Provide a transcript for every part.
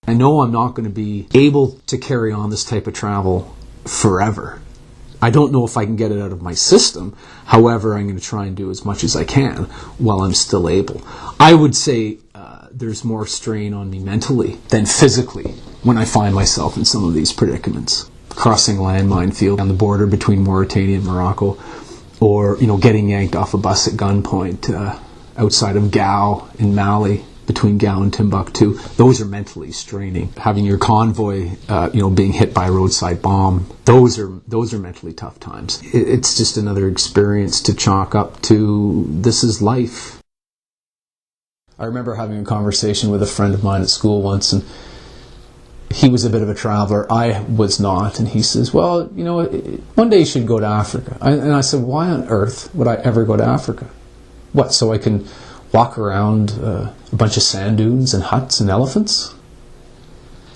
I know I'm not going to be able to carry on this type of travel forever. I don't know if I can get it out of my system. However, I'm going to try and do as much as I can while I'm still able. I would say there's more strain on me mentally than physically when I find myself in some of these predicaments. Crossing a landmine field on the border between Mauritania and Morocco, or getting yanked off a bus at gunpoint outside of Gao in Mali, between Gao and Timbuktu. Those are mentally straining. Having your convoy, being hit by a roadside bomb, those are mentally tough times. It's just another experience to chalk up to, this is life. I remember having a conversation with a friend of mine at school once, and he was a bit of a traveler. I was not. And he says, well, one day you should go to Africa. And I said, why on earth would I ever go to Africa? What, so I can walk around a bunch of sand dunes and huts and elephants?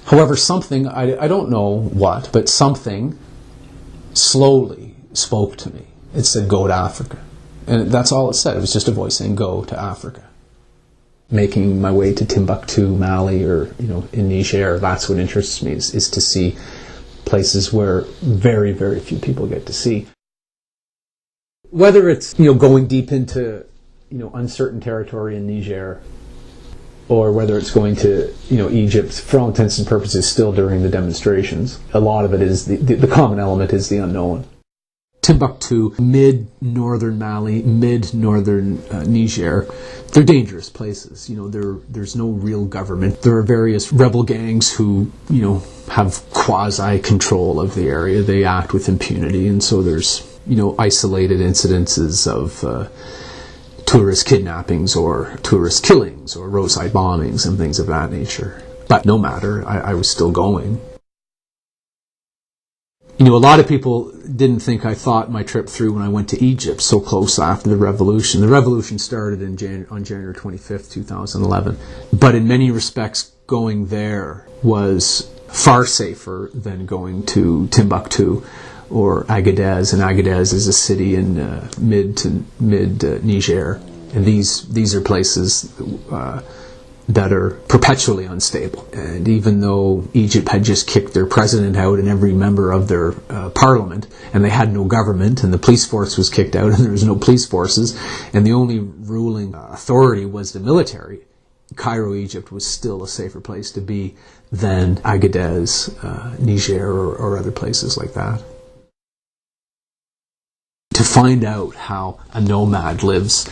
However, something, I don't know what, but something slowly spoke to me. It said, go to Africa. And that's all it said. It was just a voice saying, go to Africa. Making my way to Timbuktu, Mali, or in Niger, that's what interests me, is to see places where very, very few people get to see. Whether it's going deep into uncertain territory in Niger, or whether it's going to Egypt, for all intents and purposes, still during the demonstrations, a lot of it is the common element is the unknown. Timbuktu, mid-northern Mali, mid-northern Niger, they're dangerous places. There's no real government. There are various rebel gangs who, have quasi-control of the area. They act with impunity, and so there's, isolated incidences of tourist kidnappings or tourist killings or roadside bombings and things of that nature. But no matter, I was still going. A lot of people didn't think I thought my trip through when I went to Egypt so close after the revolution. The revolution started on January 25th, 2011. But in many respects, going there was far safer than going to Timbuktu or Agadez. And Agadez is a city in mid Niger. And these are places that are perpetually unstable. And even though Egypt had just kicked their president out and every member of their parliament, and they had no government, and the police force was kicked out and there was no police forces, and the only ruling authority was the military, Cairo, Egypt was still a safer place to be than Agadez, Niger, or other places like that. To find out how a nomad lives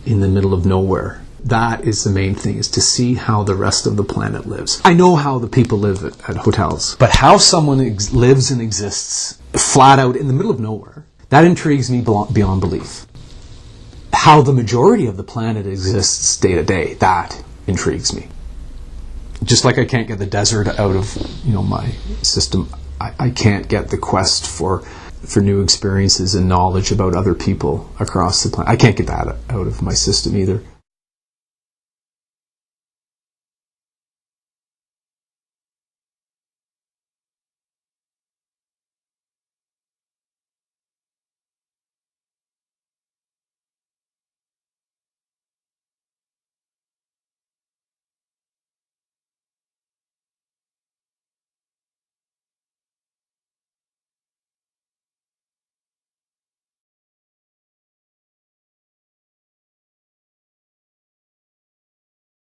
in the middle of nowhere, that is the main thing, is to see how the rest of the planet lives. I know how the people live at hotels, but how someone lives and exists flat out in the middle of nowhere, that intrigues me beyond belief. How the majority of the planet exists day to day, that intrigues me. Just like I can't get the desert out of my system, I can't get the quest for new experiences and knowledge about other people across the planet. I can't get that out of my system either.